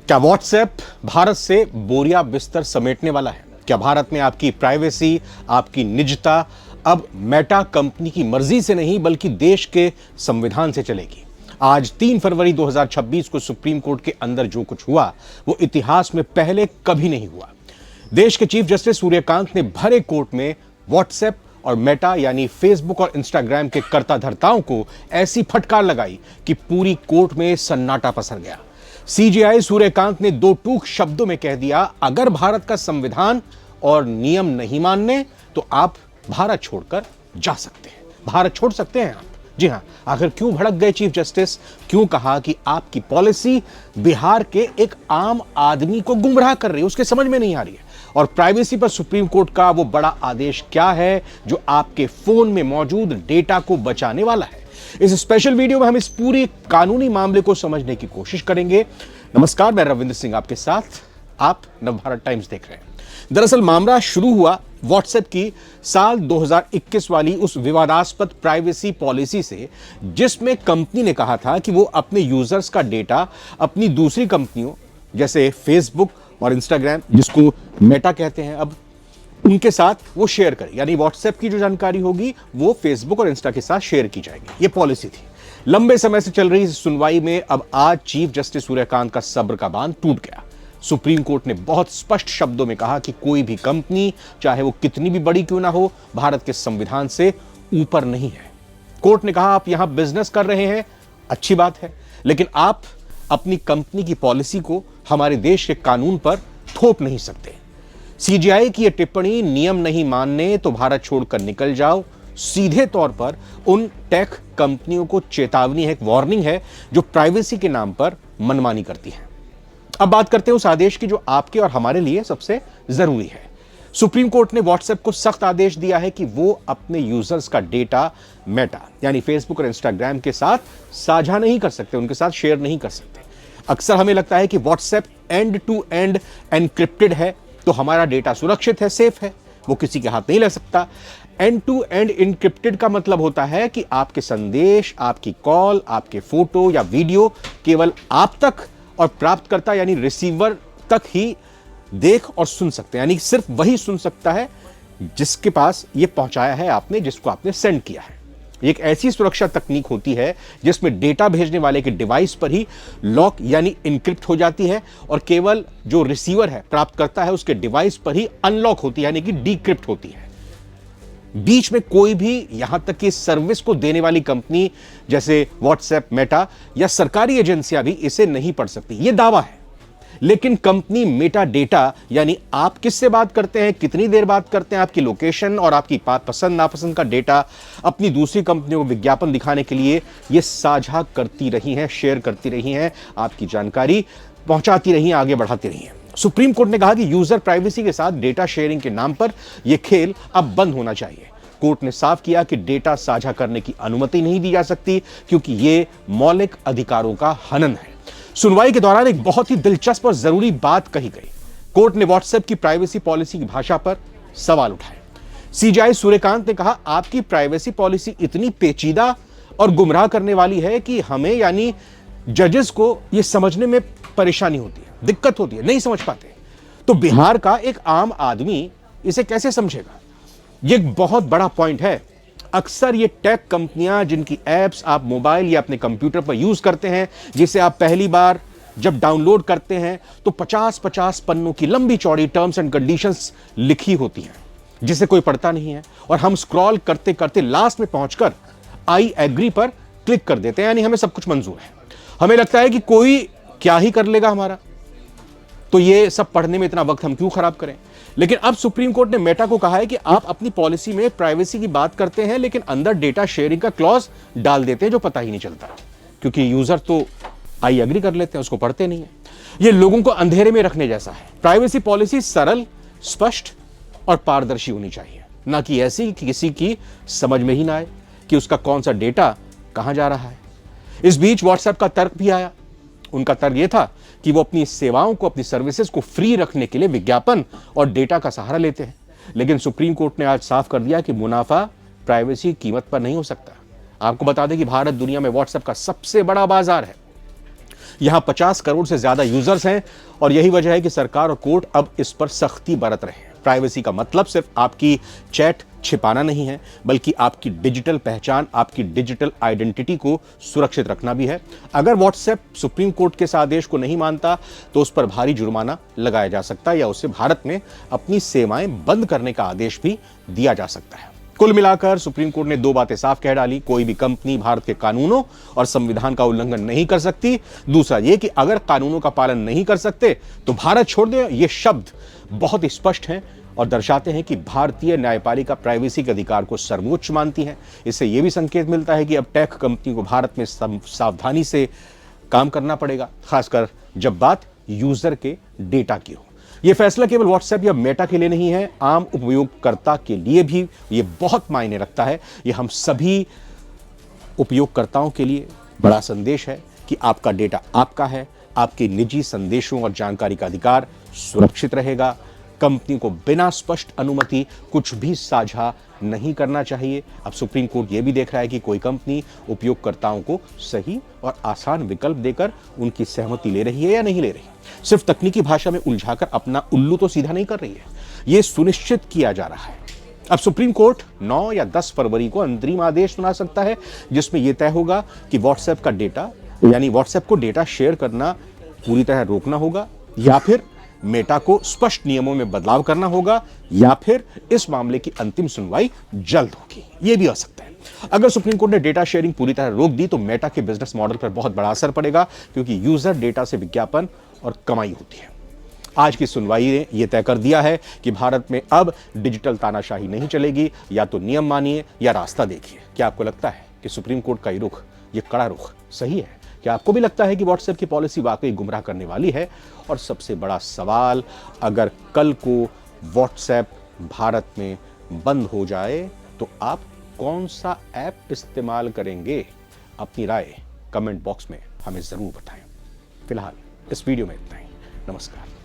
क्या व्हाट्सएप भारत से बोरिया बिस्तर समेटने वाला है? क्या भारत में आपकी प्राइवेसी, आपकी निजता अब मेटा कंपनी की मर्जी से नहीं बल्कि देश के संविधान से चलेगी? आज 3 फरवरी 2026 को सुप्रीम कोर्ट के अंदर जो कुछ हुआ वो इतिहास में पहले कभी नहीं हुआ। देश के चीफ जस्टिस सूर्यकांत ने भरे कोर्ट में व्हाट्सएप और मेटा यानी फेसबुक और इंस्टाग्राम के कर्ता धर्ताओं को ऐसी फटकार लगाई कि पूरी कोर्ट में सन्नाटा पसर गया। सीजेआई सूर्यकांत ने 2 टूक शब्दों में कह दिया, अगर भारत का संविधान और नियम नहीं मानने तो आप भारत छोड़कर जा सकते हैं। भारत छोड़ सकते हैं आप। जी हां, आखिर क्यों भड़क गए चीफ जस्टिस? क्यों कहा कि आपकी पॉलिसी बिहार के एक आम आदमी को गुमराह कर रही है, उसके समझ में नहीं आ रही है? और प्राइवेसी पर सुप्रीम कोर्ट का वो बड़ा आदेश क्या है जो आपके फोन में मौजूद डेटा को बचाने वाला है? इस स्पेशल वीडियो में हम इस पूरी कानूनी मामले को समझने की कोशिश करेंगे। नमस्कार, मैं रविंद्र सिंह आपके साथ। आप नवभारत टाइम्स देख रहे हैं। दरअसल मामला शुरू हुआ व्हाट्सएप की साल 2021 वाली उस विवादास्पद प्राइवेसी पॉलिसी से, जिसमें कंपनी ने कहा था कि वो अपने यूजर्स का डेटा अपनी दूसरी कंपनियों जैसे फेसबुक और इंस्टाग्राम, जिसको मेटा कहते हैं अब, उनके साथ वो शेयर करे। यानी व्हाट्सएप की जो जानकारी होगी वो फेसबुक और इंस्टा के साथ शेयर की जाएगी। ये पॉलिसी थी। लंबे समय से चल रही इस सुनवाई में अब आज चीफ जस्टिस सूर्यकांत का सब्र का बांध टूट गया। सुप्रीम कोर्ट ने बहुत स्पष्ट शब्दों में कहा कि कोई भी कंपनी, चाहे वो कितनी भी बड़ी क्यों ना हो, भारत के संविधान से ऊपर नहीं है। कोर्ट ने कहा, आप यहां बिजनेस कर रहे हैं, अच्छी बात है, लेकिन आप अपनी कंपनी की पॉलिसी को हमारे देश के कानून पर थोप नहीं सकते। सीजेआई की यह टिप्पणी, नियम नहीं मानने तो भारत छोड़कर निकल जाओ, सीधे तौर पर उन टेक कंपनियों को चेतावनी है, एक वार्निंग है, जो प्राइवेसी के नाम पर मनमानी करती हैं। अब बात करते हैं उस आदेश की जो आपके और हमारे लिए सबसे जरूरी है। सुप्रीम कोर्ट ने व्हाट्सएप को सख्त आदेश दिया है कि वो अपने यूजर्स का डेटा मेटा यानी फेसबुक और इंस्टाग्राम के साथ साझा नहीं कर सकते, उनके साथ शेयर नहीं कर सकते। अक्सर हमें लगता है कि WhatsApp end to end encrypted है तो हमारा डेटा सुरक्षित है, सेफ है, वो किसी के हाथ नहीं लग सकता। एंड टू एंड एनक्रिप्टेड का मतलब होता है कि आपके संदेश, आपकी कॉल, आपके फोटो या वीडियो केवल आप तक और प्राप्तकर्ता यानी रिसीवर तक ही देख और सुन सकते हैं। यानी सिर्फ वही सुन सकता है जिसके पास ये पहुंचाया है आपने, जिसको आपने सेंड किया है। एक ऐसी सुरक्षा तकनीक होती है जिसमें डेटा भेजने वाले के डिवाइस पर ही लॉक यानी इनक्रिप्ट हो जाती है और केवल जो रिसीवर है, प्राप्तकर्ता है, उसके डिवाइस पर ही अनलॉक होती है यानी कि डीक्रिप्ट होती है। बीच में कोई भी, यहां तक कि सर्विस को देने वाली कंपनी जैसे व्हाट्सएप, मेटा या सरकारी एजेंसियां भी इसे नहीं पढ़ सकती। यह दावा है। लेकिन कंपनी मेटा डेटा यानी आप किससे बात करते हैं, कितनी देर बात करते हैं, आपकी लोकेशन और आपकी पसंद नापसंद का डेटा अपनी दूसरी कंपनियों को विज्ञापन दिखाने के लिए ये साझा करती रही हैं, शेयर करती रही हैं, आपकी जानकारी पहुंचाती रही हैं, आगे बढ़ाती रही हैं। सुप्रीम कोर्ट ने कहा कि यूजर प्राइवेसी के साथ डेटा शेयरिंग के नाम पर यह खेल अब बंद होना चाहिए। कोर्ट ने साफ किया कि डेटा साझा करने की अनुमति नहीं दी जा सकती क्योंकि यह मौलिक अधिकारों का हनन है। सुनवाई के दौरान एक बहुत ही दिलचस्प और जरूरी बात कही गई। कोर्ट ने व्हाट्सएप की प्राइवेसी पॉलिसी की भाषा पर सवाल उठाए। सीजेआई सूर्यकांत ने कहा, आपकी प्राइवेसी पॉलिसी इतनी पेचीदा और गुमराह करने वाली है कि हमें यानी जजेस को यह समझने में परेशानी होती है, दिक्कत होती है, नहीं समझ पाते। तो बिहार का एक आम आदमी इसे कैसे समझेगा? यह एक बहुत बड़ा पॉइंट है। अक्सर ये टेक कंपनियां जिनकी एप्स आप मोबाइल या अपने कंप्यूटर पर यूज करते हैं, जिसे आप पहली बार जब डाउनलोड करते हैं तो 50-50 पन्नों की लंबी चौड़ी टर्म्स एंड कंडीशंस लिखी होती हैं, जिसे कोई पढ़ता नहीं है और हम स्क्रॉल करते करते लास्ट में पहुंचकर आई एग्री पर क्लिक कर देते हैं। यानी हमें सब कुछ मंजूर है, हमें लगता है कि कोई क्या ही कर लेगा हमारा, तो ये सब पढ़ने में इतना वक्त हम क्यों खराब करें। लेकिन अब सुप्रीम कोर्ट ने मेटा को कहा है कि आप अपनी पॉलिसी में प्राइवेसी की बात करते हैं लेकिन अंदर डेटा शेयरिंग का क्लॉज डाल देते हैं जो पता ही नहीं चलता, क्योंकि यूजर तो आई एग्री कर लेते हैं, उसको पढ़ते नहीं है। ये लोगों को अंधेरे में रखने जैसा है। प्राइवेसी पॉलिसी सरल, स्पष्ट और पारदर्शी होनी चाहिए, ना कि ऐसी कि किसी की समझ में ही ना आए कि उसका कौन सा डेटा कहां जा रहा है। इस बीच व्हाट्सएप का तर्क भी आया। उनका तर्क यह था कि वो अपनी सेवाओं को, अपनी सर्विसेज को फ्री रखने के लिए विज्ञापन और डेटा का सहारा लेते हैं। लेकिन सुप्रीम कोर्ट ने आज साफ कर दिया कि मुनाफा प्राइवेसी की कीमत पर नहीं हो सकता। आपको बता दें कि भारत दुनिया में व्हाट्सएप का सबसे बड़ा बाजार है। यहां 50 करोड़ से ज्यादा यूजर्स हैं और यही वजह है कि सरकार और कोर्ट अब इस पर सख्ती बरत रहे हैं। प्राइवेसी का मतलब सिर्फ आपकी चैट छिपाना नहीं है, बल्कि आपकी डिजिटल पहचान, आपकी डिजिटल आइडेंटिटी को सुरक्षित रखना भी है। अगर व्हाट्सएप सुप्रीम कोर्ट के इस आदेश को नहीं मानता तो उस पर भारी जुर्माना लगाया जा सकता है या उसे भारत में अपनी सेवाएं बंद करने का आदेश भी दिया जा सकता है। कुल मिलाकर सुप्रीम कोर्ट ने 2 बातें साफ कह डाली। कोई भी कंपनी भारत के कानूनों और संविधान का उल्लंघन नहीं कर सकती। दूसरा यह कि अगर कानूनों का पालन नहीं कर सकते तो भारत छोड़ दें। ये शब्द बहुत स्पष्ट हैं और दर्शाते हैं कि भारतीय न्यायपालिका प्राइवेसी के अधिकार को सर्वोच्च मानती है। इससे यह भी संकेत मिलता है कि अब टेक कंपनी को भारत में सावधानी से काम करना पड़ेगा, खासकर जब बात यूजर के डेटा की हो। यह फैसला केवल व्हाट्सएप या मेटा के लिए नहीं है, आम उपयोगकर्ता के लिए भी यह बहुत मायने रखता है। यह हम सभी उपयोगकर्ताओं के लिए बड़ा संदेश है कि आपका डेटा आपका है, आपके निजी संदेशों और जानकारी का अधिकार सुरक्षित रहेगा। कंपनी को बिना स्पष्ट अनुमति कुछ भी साझा नहीं करना चाहिए। अब सुप्रीम कोर्ट यह भी देख रहा है कि कोई कंपनी उपयोगकर्ताओं को सही और आसान विकल्प देकर उनकी सहमति ले रही है या नहीं ले रही। सिर्फ तकनीकी भाषा में उलझाकर अपना उल्लू तो सीधा नहीं कर रही है, यह सुनिश्चित किया जा रहा है। अब सुप्रीम कोर्ट 9 या 10 फरवरी को अंतरिम आदेश सुना सकता है, जिसमें यह तय होगा कि व्हाट्सएप का डेटा यानी व्हाट्सएप को डेटा शेयर करना पूरी तरह रोकना होगा, या फिर मेटा को स्पष्ट नियमों में बदलाव करना होगा, या फिर इस मामले की अंतिम सुनवाई जल्द होगी। यह भी हो सकता है। अगर सुप्रीम कोर्ट ने डेटा शेयरिंग पूरी तरह रोक दी तो मेटा के बिजनेस मॉडल पर बहुत बड़ा असर पड़ेगा, क्योंकि यूजर डेटा से विज्ञापन और कमाई होती है। आज की सुनवाई ने यह तय कर दिया है कि भारत में अब डिजिटल तानाशाही नहीं चलेगी। या तो नियम मानिए या रास्ता देखिए। क्या आपको लगता है कि सुप्रीम कोर्ट का ये कड़ा रुख सही है? क्या आपको भी लगता है कि व्हाट्सएप की पॉलिसी वाकई गुमराह करने वाली है? और सबसे बड़ा सवाल, अगर कल को व्हाट्सएप भारत में बंद हो जाए तो आप कौन सा ऐप इस्तेमाल करेंगे? अपनी राय कमेंट बॉक्स में हमें जरूर बताएं। फिलहाल इस वीडियो में इतना ही। नमस्कार।